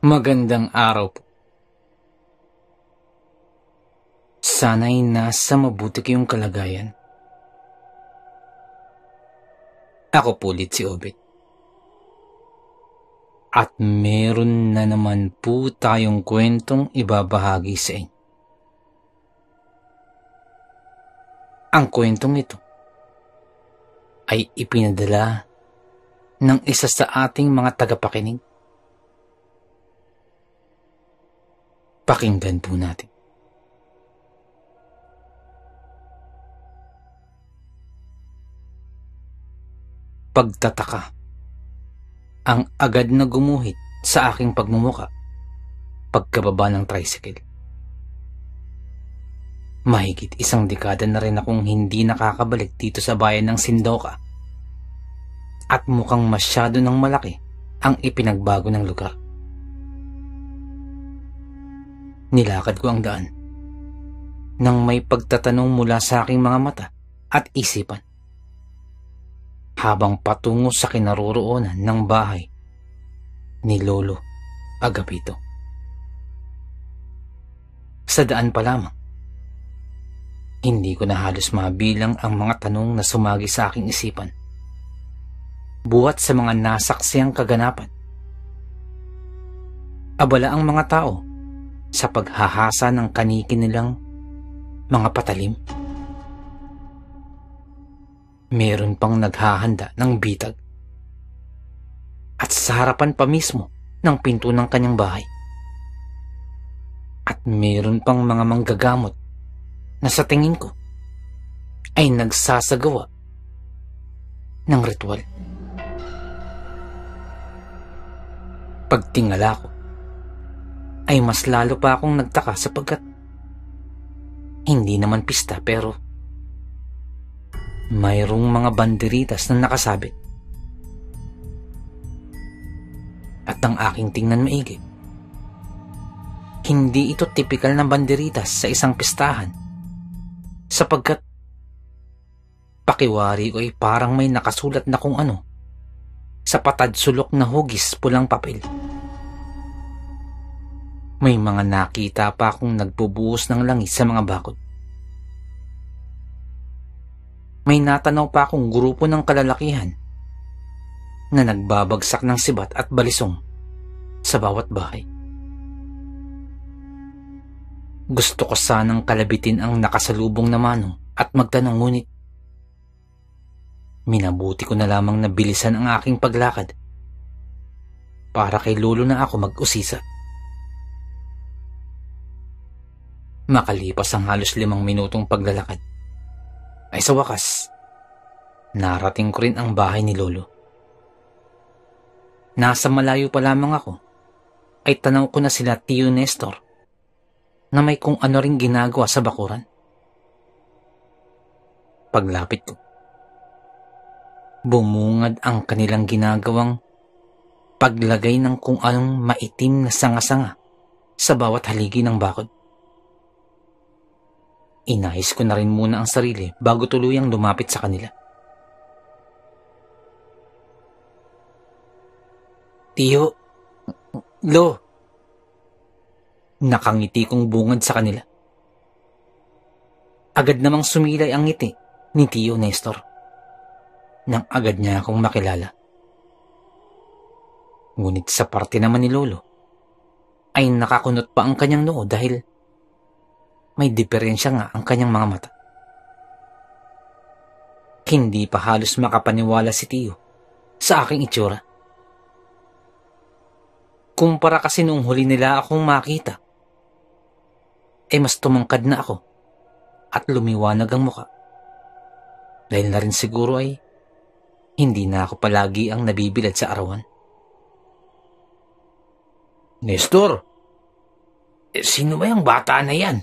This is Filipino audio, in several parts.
Magandang araw po. Sana'y nasa mabuti kayong kalagayan. Ako po ulit si Obet. At meron na naman po tayong kwentong ibabahagi sa inyo. Ang kwentong ito ay ipinadala ng isa sa ating mga tagapakinig. Pakinggan po natin. Pagtataka ang agad na gumuhit sa aking pagmumuka pagkababa ng tricycle. Mahigit 1 dekada na rin akong hindi nakakabalik dito sa bayan ng Sindoka at mukhang masyado ng malaki ang ipinagbago ng lugar. Nilakad ko ang daan nang may pagtatanong mula sa aking mga mata at isipan habang patungo sa kinaroroonan ng bahay ni Lolo Agapito. Sa daan pa lamang, hindi ko na halos mabilang ang mga tanong na sumagi sa aking isipan buhat sa mga nasaksiyang kaganapan. Abala ang mga tao sa paghahasa ng kanilang mga patalim. Meron pang naghahanda ng bitag at sa harapan pa mismo ng pinto ng kanyang bahay. At meron pang mga manggagamot na sa tingin ko ay nagsasagawa ng ritual. Pagtingala ko ay mas lalo pa akong nagtaka sapagkat hindi naman pista pero mayroong mga banderitas na nakasabit. At ang aking tingnan maigi, hindi ito tipikal na banderitas sa isang pistahan sapagkat pakiwari ko ay parang may nakasulat na kung ano sa patad-sulok na hugis pulang papel. May mga nakita pa akong nagbubuhos ng langis sa mga bakod. May natanaw pa akong grupo ng kalalakihan na nagbabagsak ng sibat at balisong sa bawat bahay. Gusto ko sanang kalabitin ang nakasalubong na manong at magtanong, ngunit minabuti ko na lamang na bilisan ang aking paglakad para kay Lolo na ako mag-usisa. Makalipas ang halos 5 minutong paglalakad, ay sa wakas, narating ko rin ang bahay ni Lolo. Nasa malayo pa lamang ako, ay tanaw ko na sila Tio Nestor na may kung ano ring ginagawa sa bakuran. Paglapit ko, bumungad ang kanilang ginagawang paglagay ng kung anong maitim na sanga-sanga sa bawat haligi ng bakod. Inayos ko na rin muna ang sarili bago tuluyang lumapit sa kanila. Tiyo, Lo, nakangiti kong bungad sa kanila. Agad namang sumilay ang ngiti ni Tio Nestor nang agad niya akong makilala. Ngunit sa parte naman ni Lolo ay nakakunot pa ang kanyang noo dahil may diferensya nga ang kanyang mga mata. Hindi pa halos makapaniwala si Tio sa aking itsura. Kumpara kasi noong huli nila akong makita, mas tumangkad na ako at lumiwanag ang muka. Dahil na rin siguro ay hindi na ako palagi ang nabibilad sa arawan. Nestor, sino ba yung bata na yan?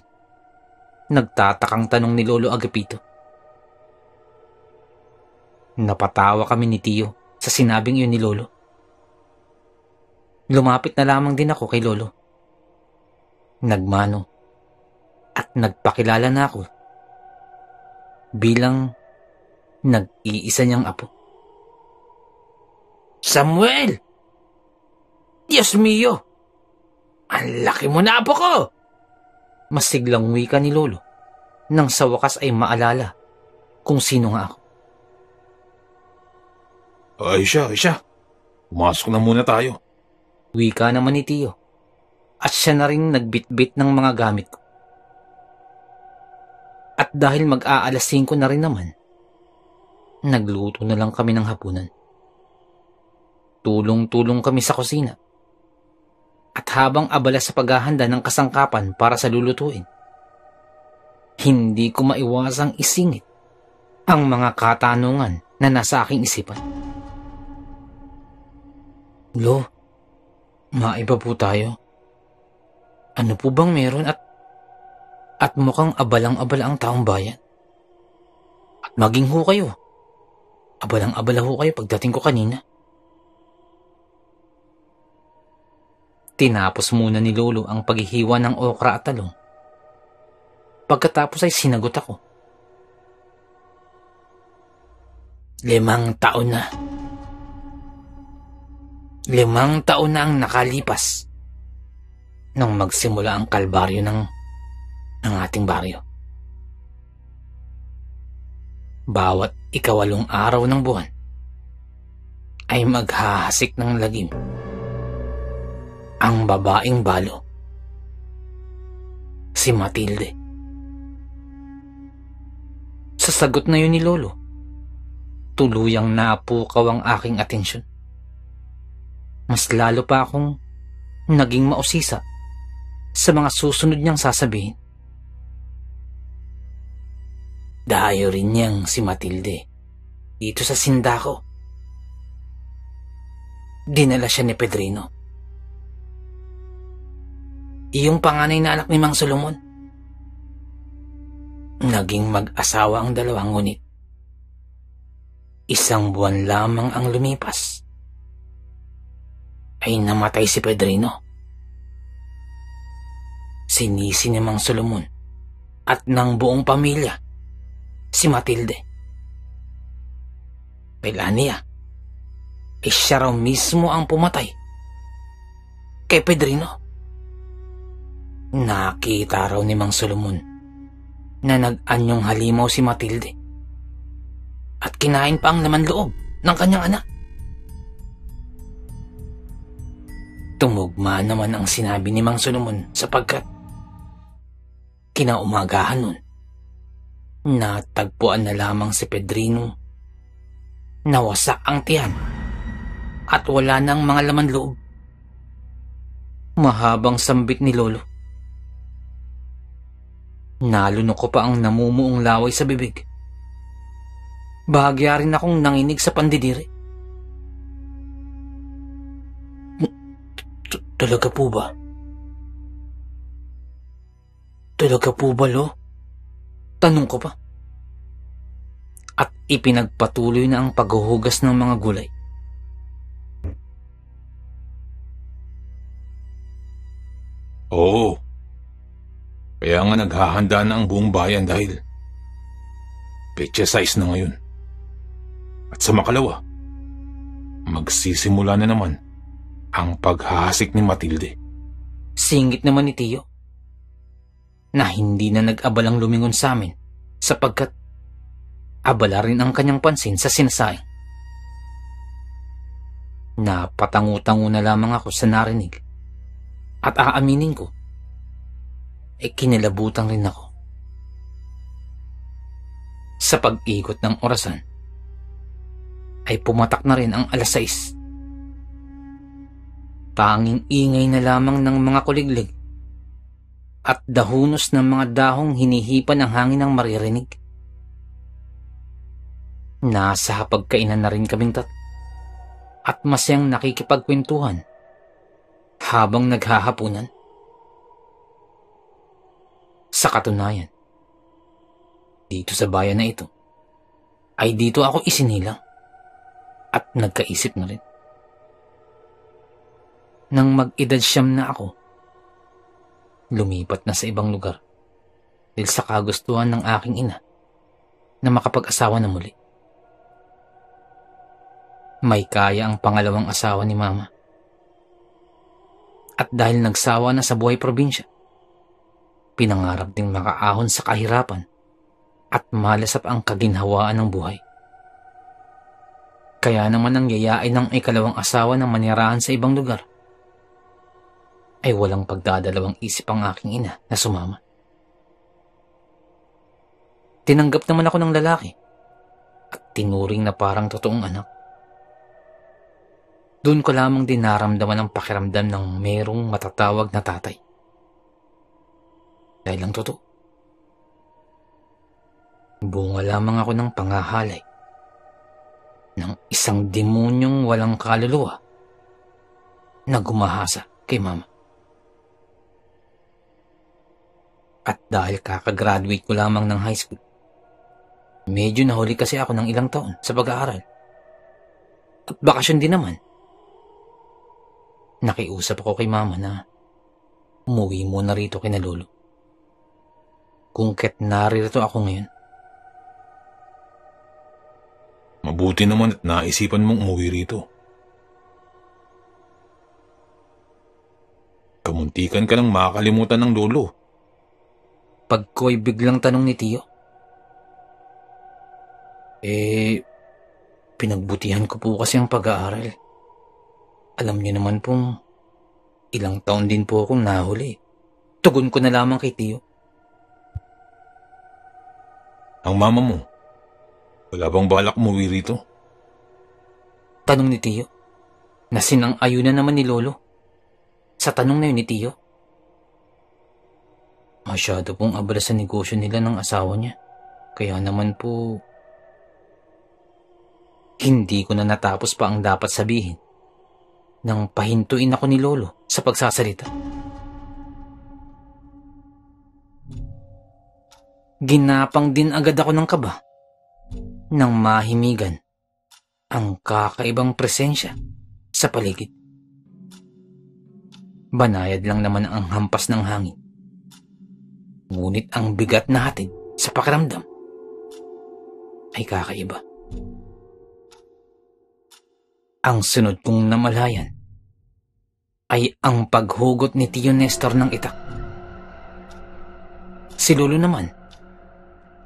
Nagtatakang tanong ni Lolo Agapito. Napatawa kami ni Tio sa sinabing iyon ni Lolo. Lumapit na lamang din ako kay Lolo. Nagmano at nagpakilala na ako bilang nag-iisa niyang apo. Samuel! Diyos mio! Ang laki mo na, apo ko! Masiglang wika ni Lolo nang sa wakas ay maalala kung sino nga ako. Aisha, pumasok na muna tayo. Wika naman ni Tiyo at siya na rin nagbitbit ng mga gamit ko. At dahil mag-aalas 5 na rin naman, nagluto na lang kami ng hapunan. Tulong-tulong kami sa kusina. At habang abala sa paghahanda ng kasangkapan para sa lulutuin, hindi ko maiwasang isingit ang mga katanungan na nasa aking isipan. Lo, maiba po tayo. Ano po bang meron at mukhang abalang-abala ang taong bayan? At maging ho kayo. Abalang-abala ho kayo pagdating ko kanina. Tinapos muna ni Lolo ang paghihiwa ng okra at talong. Pagkatapos ay sinagot ako. 5 taon na. 5 taon na ang nakalipas nang magsimula ang kalbaryo ng ating baryo. Bawat 8 araw ng buwan ay maghahasik ng lagim ang babaeng balo, si Matilde. Sa sagot na yun ni Lolo, tuluyang napukaw ang aking atensyon. Mas lalo pa akong naging mausisa sa mga susunod niyang sasabihin. Dayo rin niyang si Matilde dito sa Sindako. Dinala siya ni Pedrino. Iyong panganay na anak ni Mang Solomon. Naging mag-asawa ang dalawang, ngunit 1 buwan lamang ang lumipas ay namatay si Pedrino. Sinisi ni Mang Solomon at ng buong pamilya si Matilde. Kailan niya, siya raw mismo ang pumatay kay Pedrino. Nakita raw ni Mang Solomon na nag-anyong halimaw si Matilde at kinain pa ang laman loob ng kanyang anak. Tumugma naman ang sinabi ni Mang Solomon sapagkat kinaumagahan nun, natagpuan na lamang si Pedrino, nawasak ang tiyan at wala nang mga laman loob. Mahabang sambit ni Lolo. Nalunok ko pa ang namumuong laway sa bibig. Bahagya rin akong nanginig sa pandidiri. Talaga po ba? Talaga po ba, Lo? Tanong ko pa. At ipinagpatuloy na ang paghuhugas ng mga gulay. Oo. Kaya nga naghahanda na ang buong bayan dahil petsa 6 na ngayon. At sa makalawa, magsisimula na naman ang paghahasik ni Matilde. Singit naman ni Tiyo na hindi na nag-abalang lumingon sa amin sapagkat abala rin ang kanyang pansin sa sinasayang. Napatangu-tangu na lamang ako sa narinig at aaminin ko, kinilabutan rin ako. Sa pag-ikot ng orasan, ay pumatak na rin ang 6:00. Tanging ingay na lamang ng mga kuliglig at dahunos ng mga dahong hinihipan ng hangin ang maririnig. Nasa hapagkainan na rin kaming at masayang nakikipagkwentuhan habang naghahapunan. Sa katunayan, dito sa bayan na ito, ay dito ako isinilang at nagkaisip na rin. Nang mag-edad 9 na ako, lumipat na sa ibang lugar dahil sa kagustuhan ng aking ina na makapag-asawa na muli. May kaya ang pangalawang asawa ni Mama. At dahil nagsawa na sa buhay probinsya, pinangarap ding makaahon sa kahirapan at malasap ang kaginhawaan ng buhay. Kaya naman ang yayain ng ikalawang asawa na manirahan sa ibang lugar ay walang pagdadalawang isip ang aking ina na sumama. Tinanggap naman ako ng lalaki at tinuring na parang totoong anak. Doon ko lamang din naramdaman ang pakiramdam ng merong matatawag na tatay. Dahil ang totoo, bunga lamang ako ng pangahalay ng isang demonyong walang kaluluwa na gumahasa kay mama. At dahil kakagraduate ko lamang ng high school, medyo nahuli kasi ako ng ilang taon sa pag-aaral. At bakasyon din naman. Nakiusap ako kay mama na umuwi muna rito kina lolo. Kung ket naririto ako ngayon. Mabuti naman at naisipan mong umuwi rito. Kamuntikan ka nang makakalimutan ng lolo. Pag ko'y biglang tanong ni Tiyo, pinagbutihan ko po kasi ang pag-aaral. Alam niyo naman pong ilang taon din po akong nahuli. Tugon ko na lamang kay Tiyo. Ang mama mo, wala bang balak umuwi rito? Tanong ni Tiyo, na sinang-ayunan naman ni Lolo. Sa tanong na yun ni Tiyo, masyado pong abala sa negosyo nila ng asawa niya. Kaya naman po, hindi ko na natapos pa ang dapat sabihin nang pahintuin ako ni Lolo sa pagsasalita. Ginapang din agad ako ng kaba nang mahimigan ang kakaibang presensya sa paligid. Banayad lang naman ang hampas ng hangin. Ngunit ang bigat na hatid sa pakiramdam ay kakaiba. Ang sunod kong namalayan ay ang paghugot ni Tiyo Nestor ng itak. Si Lolo naman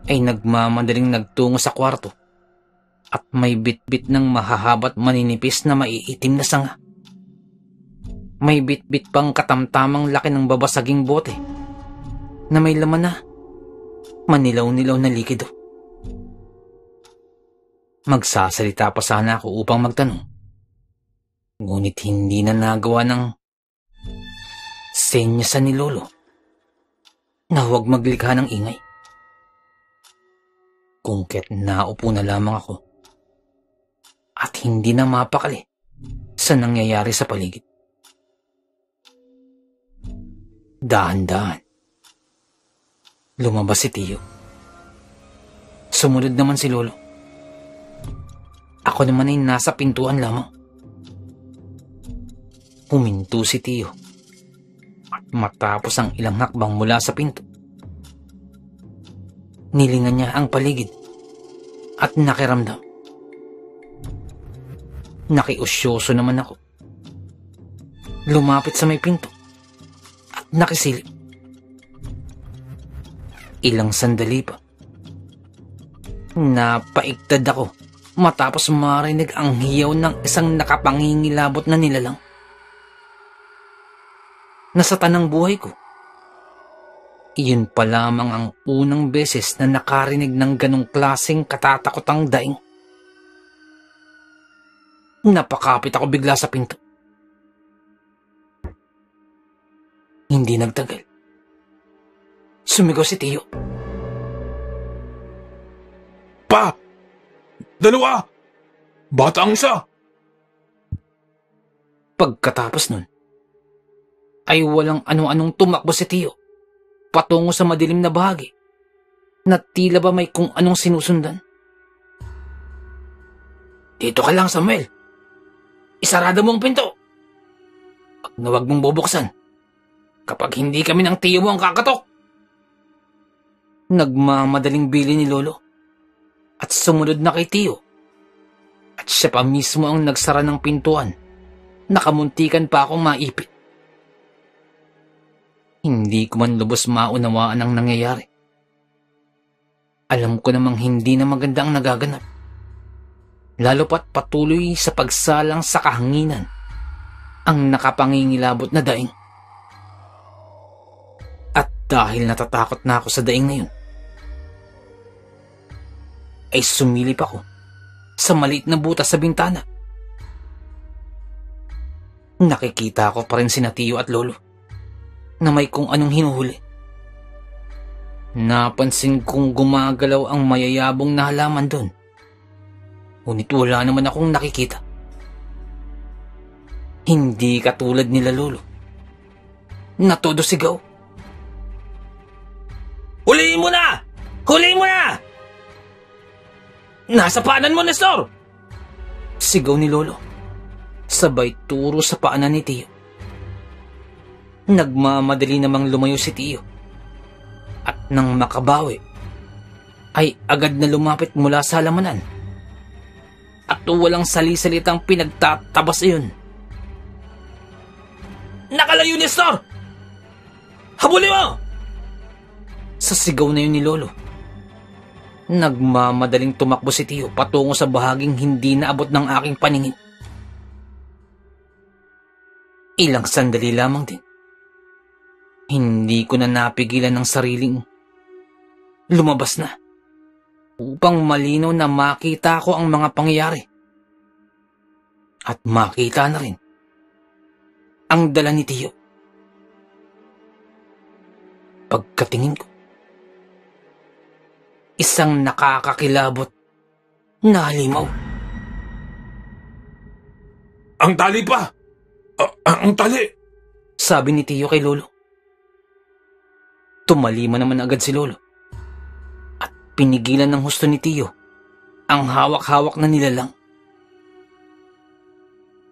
ay nagmamadaling nagtungo sa kwarto at may bitbit ng mahahabat maninipis na maiitim na sanga. May bitbit pang katamtamang laki ng babasaging bote na may laman na manilaw-nilaw na likido. Magsasalita pa sana ako upang magtanong. Ngunit hindi na nagawa ng senyasan ni Lolo na huwag maglikha ng ingay. Kung ket naupo na lamang ako at hindi na mapakali sa nangyayari sa paligid. Dahan-dahan, lumabas si Tiyo. Sumunod naman si Lolo. Ako naman ay nasa pintuan lamang. Huminto si Tiyo at matapos ang ilang hakbang mula sa pinto, nilingan niya ang paligid at nakiramdam. Nakiusyoso naman ako. Lumapit sa may pinto at nakisilip. Ilang sandali pa, napaigtad ako matapos marinig ang hiyaw ng isang nakapangingilabot na nilalang. Nasa tanang buhay ko, iyon pa lamang ang unang beses na nakarinig ng ganong klaseng katatakotang daing. Napakapit ako bigla sa pinto. Hindi nagtagal. Sumigaw si Tiyo. Pa! Dalawa! Bata ang isa! Pagkatapos nun, ay walang ano-anong tumakbo si Tiyo patungo sa madilim na bahagi na tila ba may kung anong sinusundan. Dito ka lang, Samuel. Isarado mo ang pinto. At huwag mong bubuksan kapag hindi kami ng tiyo mo ang kakatok. Nagmamadaling bili ni Lolo at sumunod na kay Tiyo. At siya pa mismo ang nagsara ng pintuan. Nakamuntikan pa akong maipit. Hindi ko man lubos maunawaan ang nangyayari. Alam ko namang hindi na maganda ang nagaganap. Lalo pat patuloy sa pagsalang sa kahanginan ang nakapangingilabot na daing. At dahil natatakot na ako sa daing na yun, ay sumilip ako sa maliit na butas sa bintana. Nakikita ko pa rin sina Tiyo at Lolo na may kung anong hinuhuli. Napansin kong gumagalaw ang mayayabong na halaman doon. Ngunit wala naman akong nakikita. Hindi katulad nila Lolo na todo sigaw. "Huliin mo na! Huliin mo na! Nasa paanan mo, Nestor!" Sigaw ni Lolo, sabay turo sa paanan ni Tiyo. Nagmamadali namang lumayo si Tiyo. At nang makabawi, ay agad na lumapit mula sa halamanan. At walang sali-salitang pinagtatabas iyon. "Nakalayo, Nestor! Habulin mo!" Sa sigaw na yun ni Lolo, nagmamadaling tumakbo si Tiyo patungo sa bahaging hindi naabot ng aking paningin. Ilang sandali lamang din, hindi ko na napigilan ng sariling lumabas na upang malinaw na makita ko ang mga pangyayari. At makita na rin ang dala ni Tiyo. Pagkatingin ko, isang nakakakilabot na halimaw. Ang tali pa! Ang tali! Sabi ni Tiyo kay Lolo. Tumalima naman agad si Lolo at pinigilan ng husto ni Tiyo ang hawak-hawak na nilalang.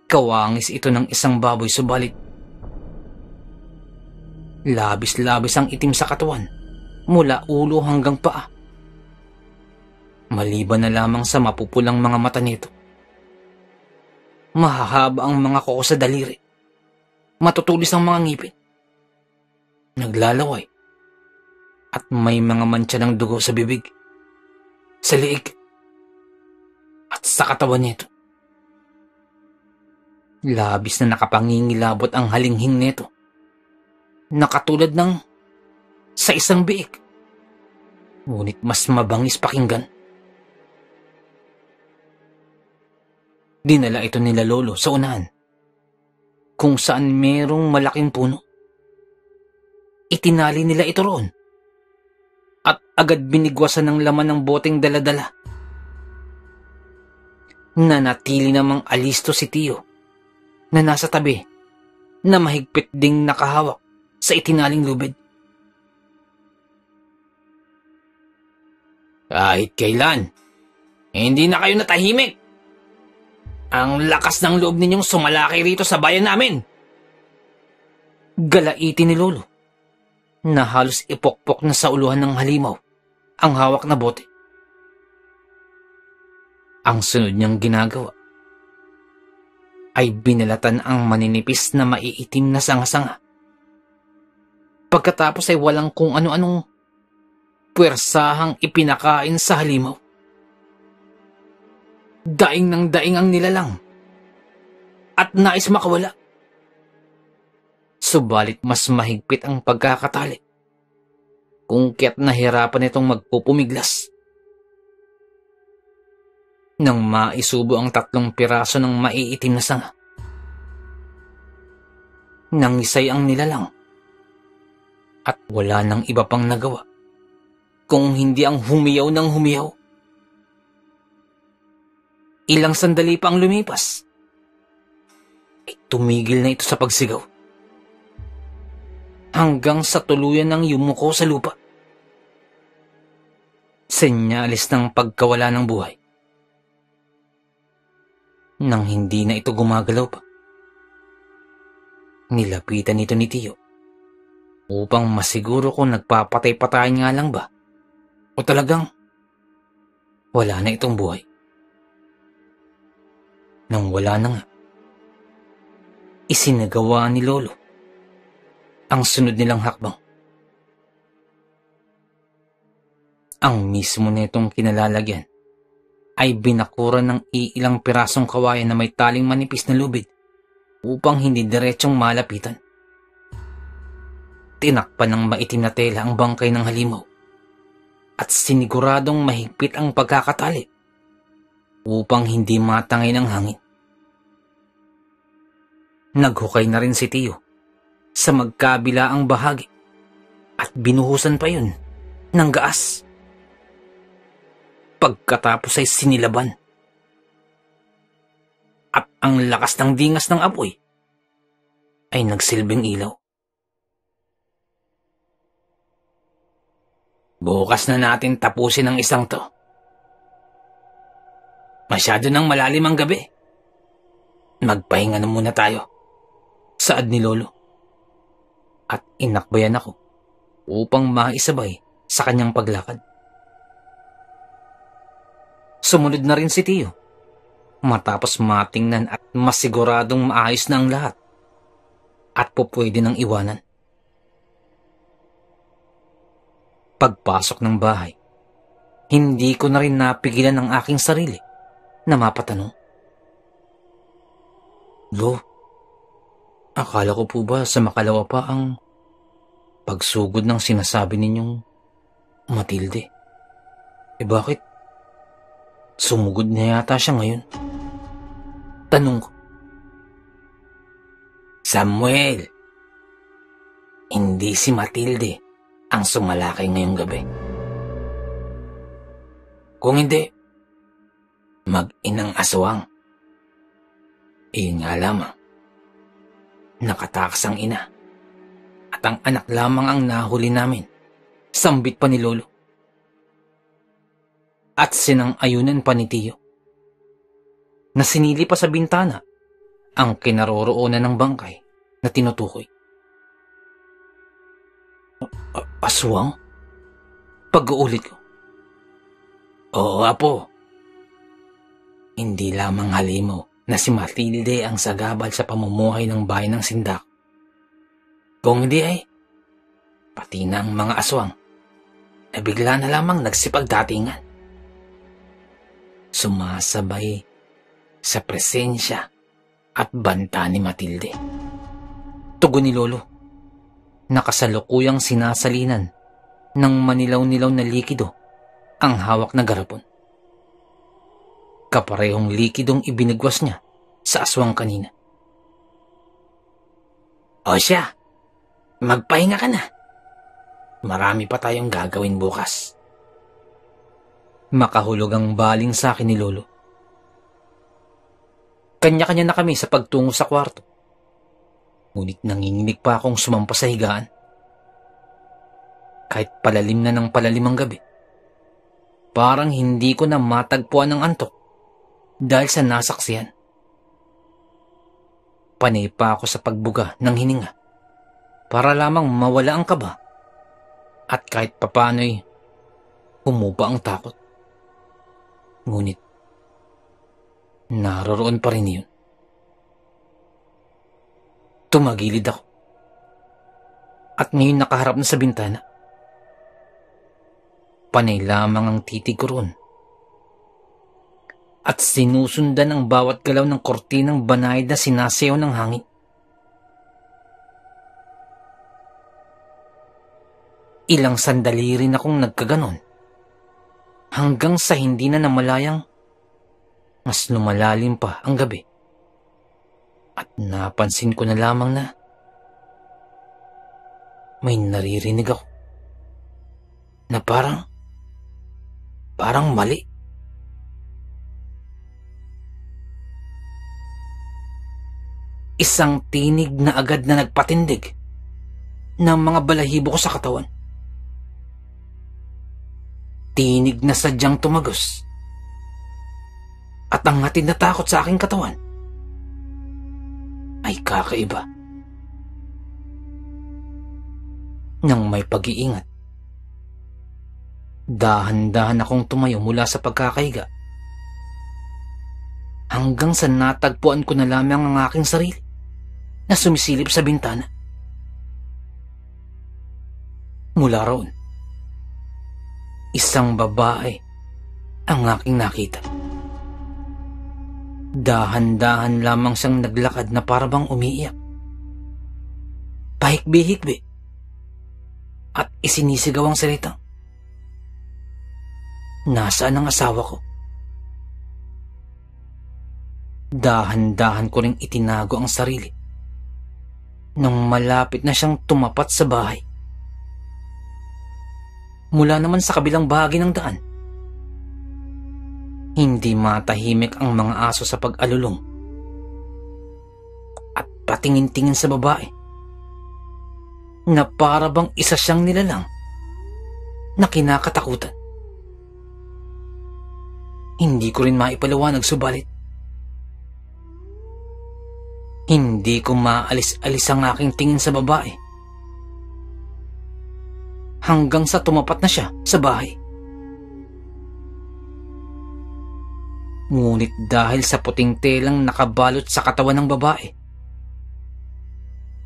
Kawangis ito ng isang baboy, subalit labis-labis ang itim sa katawan mula ulo hanggang paa. Maliban na lamang sa mapupulang mga mata nito, mahahaba ang mga kuko sa daliri, matutulis ang mga ngipin, naglalaway, at may mga mantsa ng dugo sa bibig, sa liig, at sa katawan nito. Labis na nakapangingilabot ang halinghing nito, nakatulad ng sa isang biik, ngunit mas mabangis pakinggan. Dinala ito nila Lolo sa unahan, kung saan merong malaking puno. Itinali nila ito roon, at agad binigwasan ng laman ng boteng dala-dala. Nanatili namang alisto si Tiyo na nasa tabi, na mahigpit ding nakahawak sa itinaling lubid. "Kahit kailan, hindi na kayo natahimik. Ang lakas ng loob ninyong sumalaki rito sa bayan namin." Galaitin ni Lolo, na halos ipokpok na sa uluhan ng halimaw ang hawak na bote. Ang sunod niyang ginagawa ay binalatan ang maninipis na maiitim na sanga-sanga. Pagkatapos ay walang kung ano-anong puwersahang ipinakain sa halimaw. Daing ng daing ang nilalang at nais makawala. Subalit mas mahigpit ang pagkakatali, kung kaya't nahirapan itong magpupumiglas. Nang maisubo ang 3 piraso ng maiitim na sanga, nangisay ang nilalang at wala nang iba pang nagawa kung hindi ang humiyaw ng humiyaw. Ilang sandali pa ang lumipas, ay tumigil na ito sa pagsigaw, hanggang sa tuluyan ng yumuko sa lupa. Senyalis ng pagkawala ng buhay. Nang hindi na ito gumagalaw pa, nilapitan ito ni Tiyo upang masiguro kung nagpapatay-patayan nga lang ba o talagang wala na itong buhay. Nang wala na nga, isinagawa ni Lolo ang sunod nilang hakbang. Ang mismo netong kinalalagyan ay binakuran ng iilang pirasong kawayan na may taling manipis na lubid upang hindi diretsong malapitan. Tinakpan ng maitim na tela ang bangkay ng halimaw at siniguradong mahigpit ang pagkakatali upang hindi matangay ng hangin. Naghukay na rin si Tio sa magkabilaang bahagi at binuhusan pa yun ng gaas. Pagkatapos ay sinilaban at ang lakas ng dingas ng apoy ay nagsilbing ilaw. Bukas na natin tapusin ang isang to. Masyado nang malalim ang gabi. Magpahinga na muna tayo, saad ni Lolo. At inakbayan ako upang maisabay sa kanyang paglakad. Sumunod na rin si Tio matapos matingnan at masiguradong maayos na ang lahat at pupwede ng iwanan. Pagpasok ng bahay, hindi ko na rin napigilan ang aking sarili na mapatanong. Lo, akala ko po ba sa makalawa pa ang pagsugod ng sinasabi ninyong Matilde? Bakit? Sumugod na yata siya ngayon. Tanong ko. Samuel, hindi si Matilde ang sumalakay ngayong gabi. Kung hindi, mag-inang aswang. Nga lamang, nakatakas ang ina at ang anak lamang ang nahuli namin, sambit pa ni Lolo. At sinang-ayunan pa ni Tio na sinili pa sa bintana ang kinaroroonan ng bangkay na tinutukoy. Aswang? Pag-uulit ko. Oo, Apo. Hindi lamang halimaw na si Matilde ang sagabal sa pamumuhay ng bayan ng Sindak. Kung hindi ay, pati na ang mga aswang na bigla na lamang nagsipagdatingan. Sumasabay sa presensya at banta ni Matilde. Tugon ni Lolo, nakasalukuyang sinasalinan ng manilaw-nilaw na likido ang hawak na garapon. Kaparehong likidong ibinigwas niya sa aswang kanina. O siya, magpahinga ka na. Marami pa tayong gagawin bukas. Makahulog ang baling sa akin ni Lolo. Kanya-kanya na kami sa pagtungo sa kwarto. Ngunit nanginginig pa akong sumampa sa higaan. Kahit palalim na ng palalim ang gabi, parang hindi ko na matagpuan ng antok dahil sa nasaksihan. Panay pa ako sa pagbuga ng hininga para lamang mawala ang kaba at kahit papano'y humupa ang takot. Ngunit, naroroon pa rin yun. Tumagilid ako. At ngayon nakaharap na sa bintana. Panay lamang ang titig ko roon. At sinusundan ang bawat galaw ng kortinang banayad na sinasayaw ng hangin. Ilang sandali rin akong nagkaganon. Hanggang sa hindi na namalayang mas lumalalim pa ang gabi. At napansin ko na lamang na may naririnig ako na parang mali. Isang tinig na agad na nagpatindig ng mga balahibo ko sa katawan. Tinig na sadyang tumagos. At ang hatid na takot sa aking katawan ay kakaiba. Nang may pag-iingat, dahan-dahan akong tumayo mula sa pagkakahiga hanggang sa natagpuan ko na lamang ang aking sarili na sumisilip sa bintana. Mula roon, isang babae ang aking nakita. Dahan-dahan lamang siyang naglakad na parabang umiiyak. Pahikbi-hikbi at isinisigaw ang salitang, "Nasaan ang asawa ko?" Dahan-dahan ko ring itinago ang sarili nang malapit na siyang tumapat sa bahay. Mula naman sa kabilang bahagi ng daan, hindi matahimik ang mga aso sa pag-alulong at patingin-tingin sa babae na para bang isa siyang nilalang na kinakatakutan. Hindi ko rin maipaliwanag, subalit hindi ko maalis-alis ang aking tingin sa babae hanggang sa tumapat na siya sa bahay. Ngunit dahil sa puting telang nakabalot sa katawan ng babae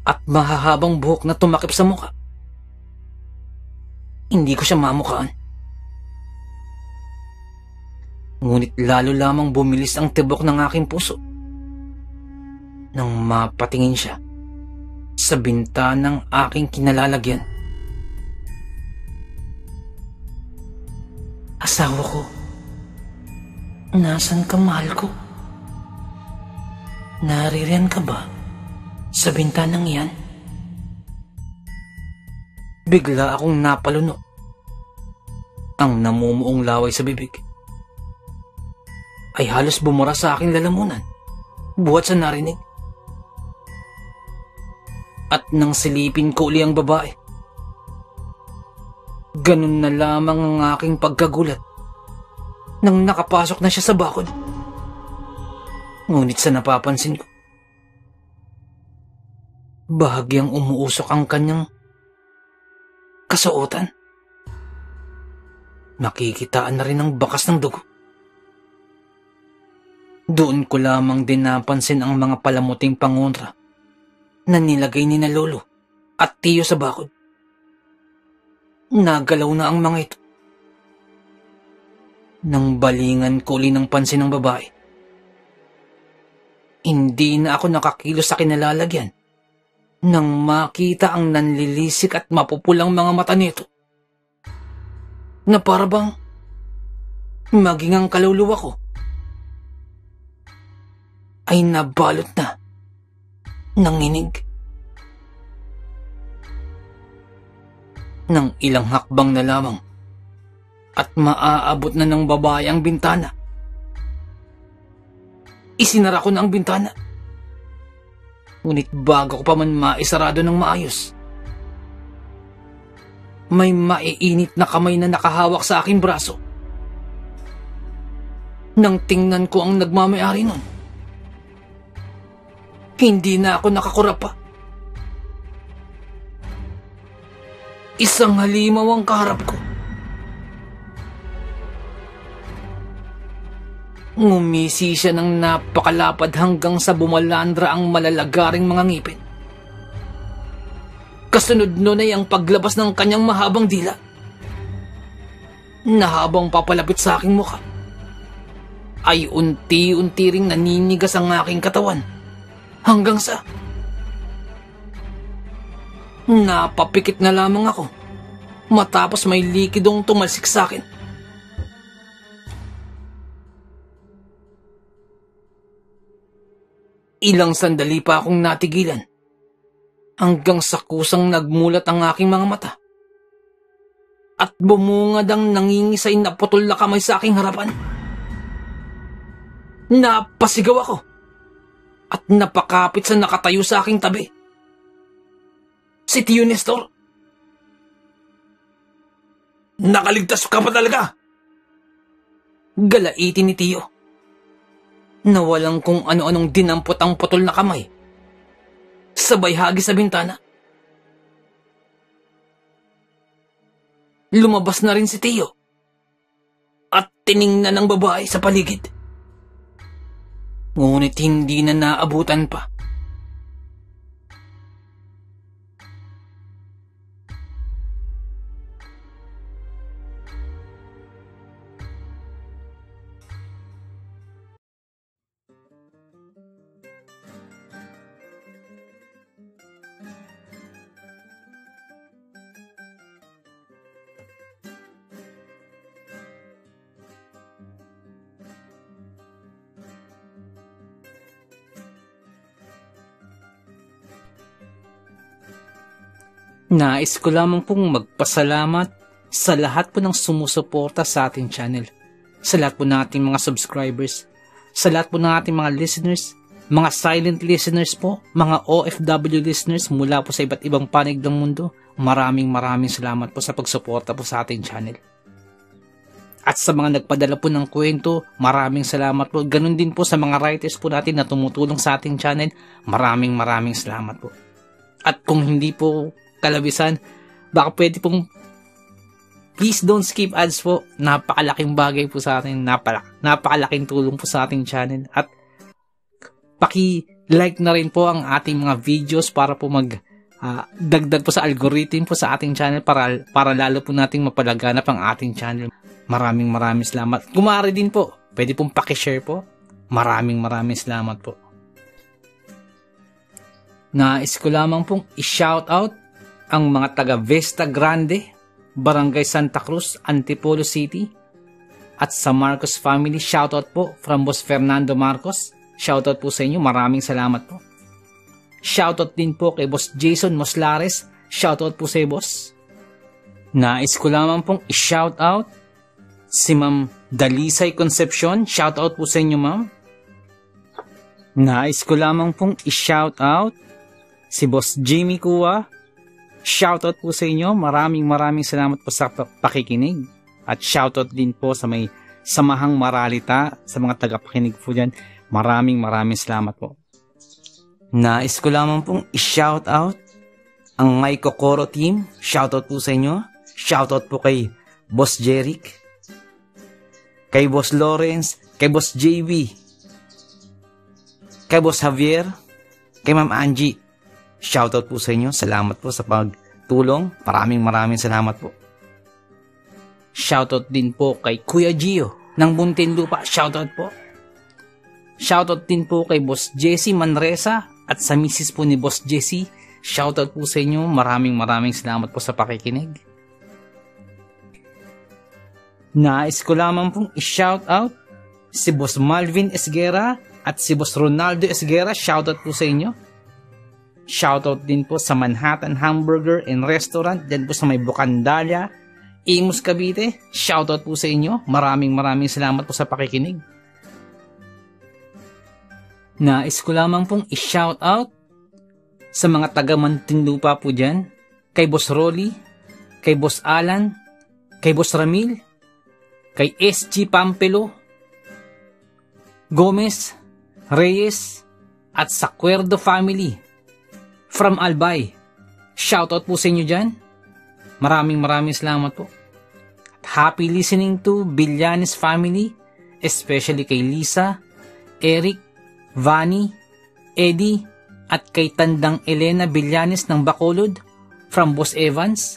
at mahahabang buhok na tumakip sa muka, hindi ko siya mamukhaan. Ngunit lalo lamang bumilis ang tibok ng aking puso nang mapatingin siya sa bintanang aking kinalalagyan. "Asawa ko, nasan ka, mahal ko? Naririyan ka ba sa bintanang iyan?" Bigla akong napaluno. Ang namumuong laway sa bibig ay halos bumura sa aking lalamunan buhat sa narinig. At nang silipin ko uli ang babae, ganun na lamang ang aking pagkagulat nang nakapasok na siya sa bakod. Ngunit sa napapansin ko, bahagyang umuusok ang kanyang kasuotan. Nakikitaan na rin ang bakas ng dugo. Doon ko lamang din napansin ang mga palamuting pangontra na nilagay ni na lolo at tiyo sa bakod. Nagalaw na ang mga ito. Nang balingan ko uli ng pansin ng babae, hindi na ako nakakilos sa kinalalagyan nang makita ang nanlilisik at mapupulang mga mata nito na parabang maging ang kaluluwa ko ay nabalot na ng nginig. Nang ilang hakbang na lamang at maaabot na ng babae ang bintana, isinara ko na ang bintana. Ngunit bago ko pa man maisarado ng maayos, may maiinit na kamay na nakahawak sa aking braso. Nang tingnan ko ang nagmamayari nun, hindi na ako nakakurap pa. Isang halimaw ang kaharap ko. Ngumisi siya ng napakalapad hanggang sa bumalandra ang malalagaring mga ngipin. Kasunod nun ay ang paglabas ng kanyang mahabang dila na habang papalapit sa aking mukha ay unti-unti ring naninigas ang aking katawan hanggang sa napapikit na lamang ako matapos may likidong tumalsik sa akin. Ilang sandali pa akong natigilan hanggang sa kusang nagmulat ang aking mga mata at bumungad ang nangingisay na putol na kamay sa aking harapan. Napasigaw ako at napakapit sa nakatayo sa aking tabi, si Tio Nestor. "Nakaligtas ka pa talaga?" Galaitin ni Tio na walang kung ano-anong dinampot ang putol na kamay sabay hagi sa bintana. Lumabas na rin si Tio at tiningnan ng babae sa paligid. Ngunit hindi na naabutan pa. Nais ko lamang pong magpasalamat sa lahat po ng sumusuporta sa ating channel, sa lahat po ng ating mga subscribers, sa lahat po ng ating mga listeners, mga silent listeners po, mga OFW listeners mula po sa iba't ibang panig ng mundo. Maraming salamat po sa pagsuporta po sa ating channel. At sa mga nagpadala po ng kwento, maraming salamat po. Ganun din po sa mga writers po natin na tumutulong sa ating channel, maraming salamat po. At kung hindi po kalabisan, baka pwede pong please don't skip ads po. Napakalaking bagay po sa atin, napakalaking tulong po sa ating channel. At paki-like na rin po ang ating mga videos para po dagdag po sa algorithm po sa ating channel para lalo po nating mapalaganap ang ating channel. Maraming salamat. Kumari din po, pwede pong paki-share po. Maraming salamat po. Nais ko lamang pong i-shoutout ang mga taga Vista Grande, Barangay Santa Cruz, Antipolo City, at sa Marcos family. Shoutout po from Boss Fernando Marcos. Shoutout po sa inyo. Maraming salamat po. Shoutout din po kay Boss Jason Moslares. Shoutout po sa iyo, boss. Nais ko lamang pong i-shoutout si Ma'am Dalisay Concepcion. Shoutout po sa inyo, ma'am. Nais ko lamang pong i-shoutout si Boss Jimmy Kua. Shoutout po sa inyo. Maraming salamat po sa pakikinig. At shoutout din po sa may Samahang Maralita, sa mga tagapakinig po dyan. Maraming salamat po. Nais ko lamang pong i-shoutout ang My Kokoro team. Shoutout po sa inyo. Shoutout po kay Boss Jeric, kay Boss Lawrence, kay Boss JB, kay Boss Javier, kay Ma'am Angie. Shoutout po sa inyo. Salamat po sa pagtulong. Maraming salamat po. Shoutout din po kay Kuya Gio ng Muntinlupa. Shoutout po. Shoutout din po kay Boss Jesse Manresa at sa misis po ni Boss Jesse. Shoutout po sa inyo. Maraming salamat po sa pakikinig. Nais ko lamang pong i-shoutout si Boss Malvin Esguera at si Boss Ronaldo Esguera. Shoutout po sa inyo. Shoutout din po sa Manhattan Hamburger and Restaurant, dyan po sa may Bucandalia, Imus, Cavite. Shoutout po sa inyo. Maraming salamat po sa pakikinig. Nais ko lamang pong i-shoutout sa mga taga Muntinlupa po dyan, kay Boss Rolly, kay Boss Alan, kay Boss Ramil, kay SG Pampelo, Gomez, Reyes, at sa Cuerdo family from Albay. Shoutout po sa inyo dyan. Maraming salamat po. Happy listening to Villanes family, especially kay Lisa, Eric, Vani, Eddie, at kay Tandang Elena Villanes ng Bacolod from Boss Evans.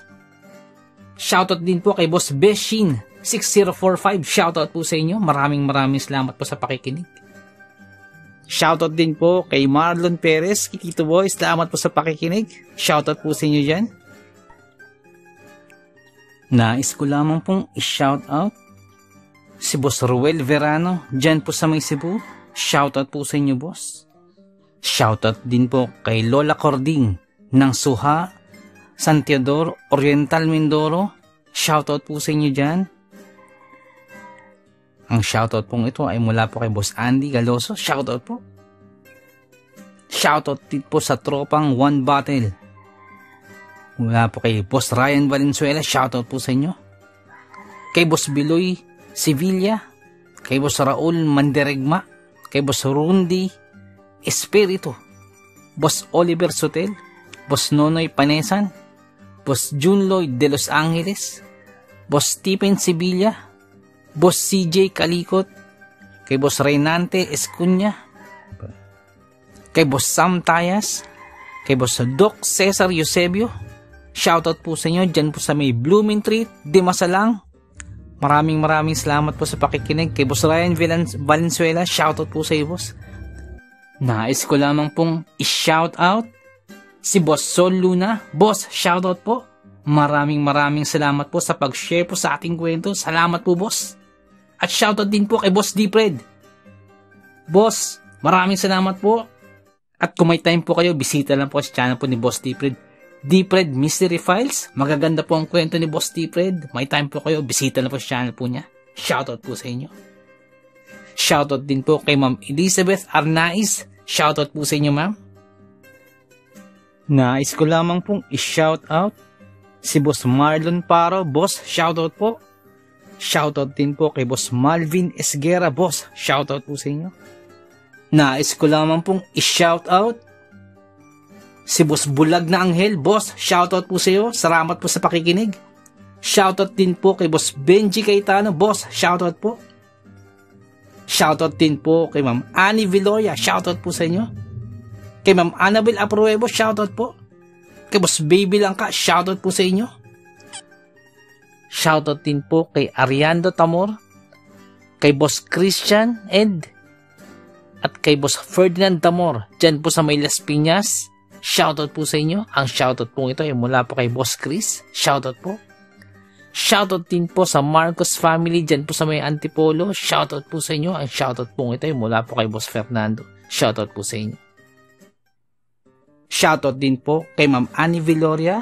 Shoutout din po kay Boss Beshin 6045. Shoutout po sa inyo. Maraming salamat po sa pakikinig. Shoutout din po kay Marlon Perez, Kitito Boy. Salamat po sa pakikinig. Shoutout po sa inyo dyan. Nais ko lamang pong i-shoutout si Boss Ruel Verano, dyan po sa may Cebu. Shoutout po sa inyo, boss. Shoutout din po kay Lola Cording ng Suha, San Teodoro, Oriental Mindoro. Shoutout po sa inyo dyan. Ang shoutout pong ito ay mula po kay Boss Andy Galoso. Shoutout po. Shoutout din po sa tropang One Battle. Mula po kay Boss Ryan Valenzuela. Shoutout po sa inyo. Kay Boss Biloy Sevilla. Kay Boss Raul Manderegma. Kay Boss Rundi Espiritu. Boss Oliver Sotel. Boss Nonoy Panesan. Boss June Lloyd de Los Angeles. Boss Stephen Sevilla. Boss CJ Kalikot, kay Boss Reynante Escunya, kay Boss Sam Tayas, kay Boss Doc Cesar Eusebio. Shoutout po sa inyo dyan po sa may Blooming Treat, Dimasalang. Maraming salamat po sa pakikinig. Kay Boss Ryan Valenzuela, shoutout po sa iyo, boss. Nais ko lamang pong i-shoutout si Boss Sol Luna. Boss, shoutout po. Maraming salamat po sa pag-share po sa ating kwento. Salamat po, boss. At shoutout din po kay Boss Dipred. Boss, maraming salamat po. At kung may time po kayo, bisita lang po sa channel po ni Boss Dipred. Deepred Mystery Files. Magaganda po ang kwento ni Boss Deepred. May time po kayo, bisita na po sa channel po niya. Shoutout po sa inyo. Shoutout din po kay Ma'am Elizabeth Arnaiz. Shoutout po sa inyo, ma'am. Nais ko lamang pong i-shoutout si Boss Marlon Paro. Boss, shoutout po. Shoutout din po kay Boss Malvin Esguera. Boss, shoutout po sa inyo. Nais ko lamang pong i-shoutout si Boss Bulag na Anghel. Boss, shoutout po sa iyo. Salamat po sa pakikinig. Shoutout din po kay Boss Benji Cayetano. Boss, shoutout po. Shoutout din po kay Ma'am Annie Viloria. Shoutout po sa inyo. Kay Ma'am Annabel Apruebo. Shoutout po. Kay Boss Baby Langka. Shoutout po sa inyo. Shoutout din po kay Ariando Tamor. Kay Boss Christian Ed. At kay Boss Ferdinand Tamor. Diyan po sa may Las Piñas. Shoutout po sa inyo. Ang shoutout po ito ay mula po kay Boss Chris. Shoutout po. Shoutout din po sa Marcos family dyan po sa may Antipolo. Shoutout po sa inyo. Ang shoutout po ito ay mula po kay Boss Fernando. Shoutout po sa inyo. Shoutout din po kay Ma'am Annie Viloria.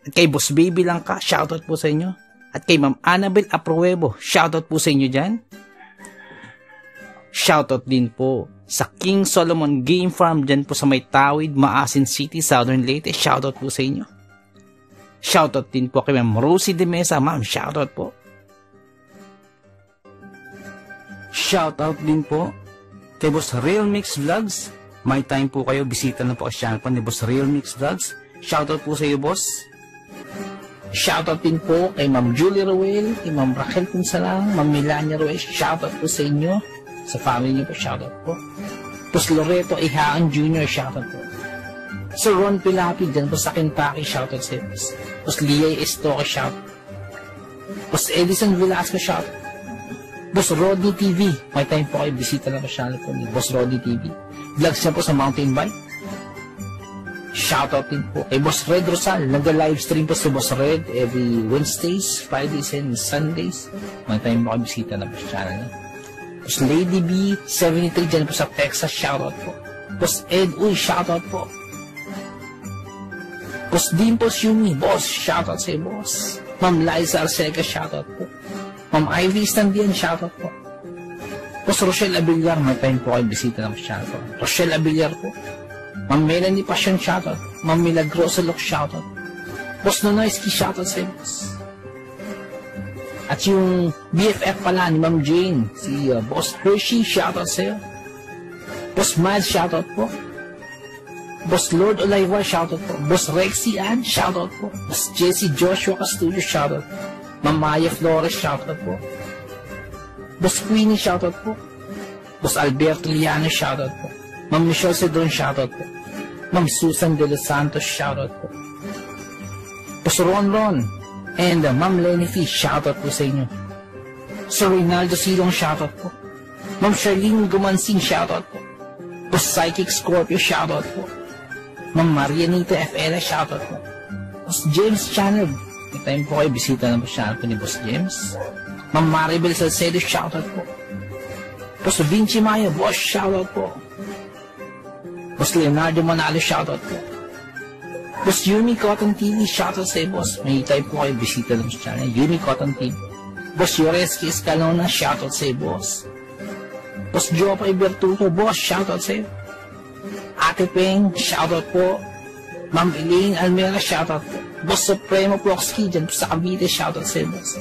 At kay Boss Baby Langka. Shoutout po sa inyo. At kay Ma'am Annabel Apruebo. Shoutout po sa inyo dyan. Shoutout din po sa King Solomon Game Farm dyan po sa may Tawid, Maasin City, Southern Leyte. Shoutout po sa inyo. Shoutout din po kay Ma'am Rosie de Mesa. Ma'am, shoutout po. Shoutout din po kay Boss Real Mix Vlogs. May time po kayo, bisita na po ang channel po ni Boss Real Mix Vlogs. Shoutout po sa iyo, boss. Shoutout din po kay Ma'am Julie Roel, kay Ma'am Raquel Punsalang, Ma'am Melania Roel. Shoutout po sa inyo. Sa family niyo po, shoutout po. Boss Loreto Ihaan Jr., shoutout po. Sir Ron Pilapi, dyan po sa Kentucky, shoutout sa iyo. Boss Liay Estoque, shoutout. Boss Edison Velasco, shoutout. Boss Rodney TV, may time po kayo, bisita na po channel po ni Boss Rodney TV. Vlogs niya po sa mountain bike. Shoutout din po kay Boss Red Rosal. Nag-livestream po si Boss Red every Wednesdays, Fridays, and Sundays. May time po kayo, bisita na po sa channel niya. Boss Lady B, 73, dyan po sa Texas, shoutout po. Boss Ed Uy, shoutout po. Boss Dimples Yumi, boss, shoutout sa iyo, boss. Ma'am Liza Arceca, shoutout po. Ma'am Ivy Standian, shoutout po. Boss Rochelle Abillar, may time po kayo, bisita na po siya po. Rochelle Abillar po. Ma'am Melanie Passion, shoutout. Ma'am Milagrosa Lok, shoutout. Boss Nonoyski, shoutout sa iyo, boss. At yung BFF pala ni Ma'am Jane, si Boss Hershey, shoutout sa iyo. Boss Miles, shoutout po. Boss Lord Oliva, shoutout po. Boss Rexy Ann, shoutout po. Boss Jesse Joshua Castillo, shoutout po. Ma'am Maya Flores, shoutout po. Boss Queenie, shoutout po. Boss Alberto Liano, shoutout po. Ma'am Michelle Cedron, shoutout po. Ma'am Susan De Los Santos, shoutout po. Boss Ron Ron, and Ma'am Lenny Fish, shoutout po sa inyo. Sir Reynaldo Silong, shoutout po. Ma'am Charlene Gumansing, shoutout po. Boss Psychic Scorpio, shoutout po. Ma'am Marianita FL, shoutout po. Boss James Channel, may time po kayo, bisita na po channel po ni Boss James. Ma'am Maribel Salcedo, shoutout po. Boss Vinci Maya, boss, shoutout po. Boss Leonardo Manalo, shoutout po. Boss Yumi Cotton TV, shoutout sa iyo, boss. May time po kayo, bisita na po sa channel, Yumi Cotton TV. Boss Yoreski Escalona, shoutout sa iyo, boss. Boss Jopay Bertuto, boss, shoutout sa iyo. Ate Peng, shoutout po. Ma'am Elaine Almera, shoutout po. Boss Supremo Ploxky, dyan po sa Cavite, shoutout sa iyo, boss.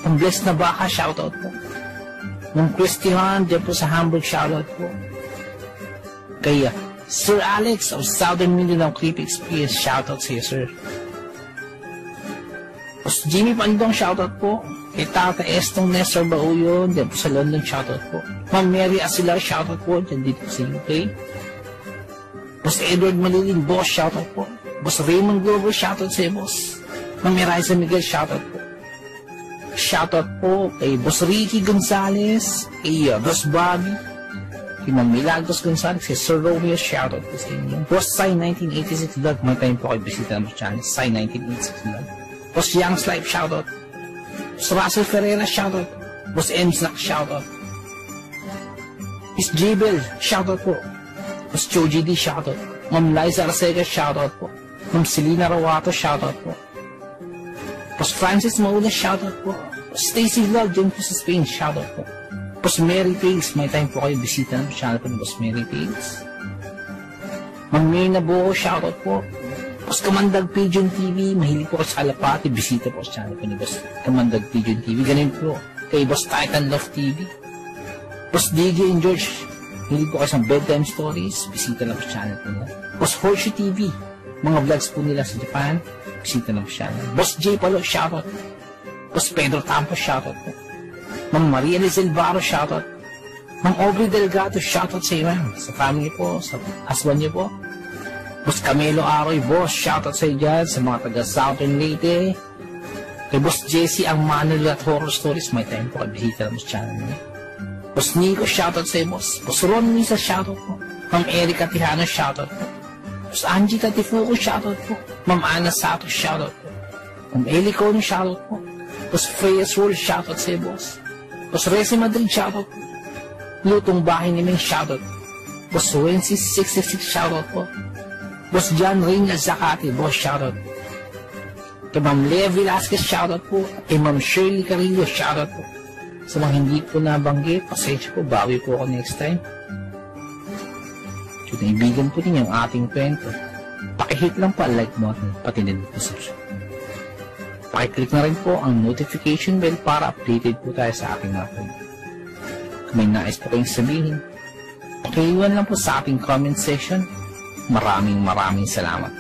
Ang Bless na Baka, shoutout po. Ma'am Christian, dyan po sa Hamburg, shoutout po. Kaya, Sir Alex of Southern Mindanao Creepy Experience, shoutout sa iyo, sir. Boss Jimmy Pandong, shoutout po. Kay Tata Estong Nestor Bauyon, dyan po sa London, shoutout po. Ma'am Mary Asilar, shoutout po, dyan dito sa UK. Boss Edward Malilin, boss, shoutout po. Boss Raymond Glover, shoutout sa iyo, boss. Ma'am Miraiza Miguel, shoutout po. Shoutout po kay Boss Ricky Gonzalez, kay Boss Bobby, kay Ma'am Milagros Gonzalez, kay Sir Romeo, shoutout po sa inyo. Boss Sai 1986 Vlog, may time po kayo bisita na mo channel, Sai 1986 Vlog. Boss Young's Life, shoutout. Boss Russell Ferreira, shoutout. Boss Mslack, shoutout. Miss Jabel, shoutout po. Boss Choji D, shoutout. Ma'am Liza Arcega, shoutout po. Ma'am Selena Rawato, shoutout po. Boss Francis Mauna, shoutout po. Stacy Vlog, dyan po sa Spain, shoutout po. Boss Mary Tales, may time po kayo, bisita na po channel po ni Boss Mary Tales. Ma'am Mirna Buo, shoutout po. Boss Kamandag Pigeon TV, mahilig po ko sa Alapati, bisita po sa channel po ni Boss Kamandag Pigeon TV. Ganun po kay Boss Titan Love TV. Boss DJ and George, mahilig po kayo sa bedtime stories, bisita na po sa channel po nila. Boss Horseshoe TV, mga vlogs po nila sa Japan, bisita na po sa channel. Boss J Palo, shoutout. Boss Pedro Tampo, shoutout po. Ma'am Maria Lizel Barro, shoutout. Ma'am Aubrey Delgado, shoutout sa iyo, ma'am. Sa family po, sa husband niyo po. Boss Camelo Aroy, boss, shoutout sa iyo dyan, sa mga taga Southern Leyte. Kay Boss Jesse, ang Manuel at Horror Stories, may time po, bisita na po sa channel niya. Boss Nico, shoutout sa iyo, boss. Boss Ron Misa, shoutout po. Ma'am Erica Tijano, shoutout po. Boss Angie Tatifuco, shoutout po. Ma'am Ana Sato, shoutout po. Ma'am Eli Cono, shoutout po. Boss Freya Swol, shoutout sa iyo, boss. Boss Resi Madrid, shoutout po. Lutong Bahay ni Ming, shoutout po. Boss Wences 66, shoutout po. Boss John Reina Zakati, boss, shoutout. Kay Ma'am Lea Velasquez, shoutout po. Kay Ma'am Shirley Carillo, shoutout po. Sa mga hindi po nabanggit, pasensya po, bawi po ako next time. So, naibigan po ninyo ang ating kwento. Pakihit lang po ang like button, pati din po subscribe. Pakiclick na rin po ang notification bell para updated po tayo sa ating mga kwento. Kung may nais po kayong sabihin, pakiiwan lang po sa ating comment section. Maraming salamat.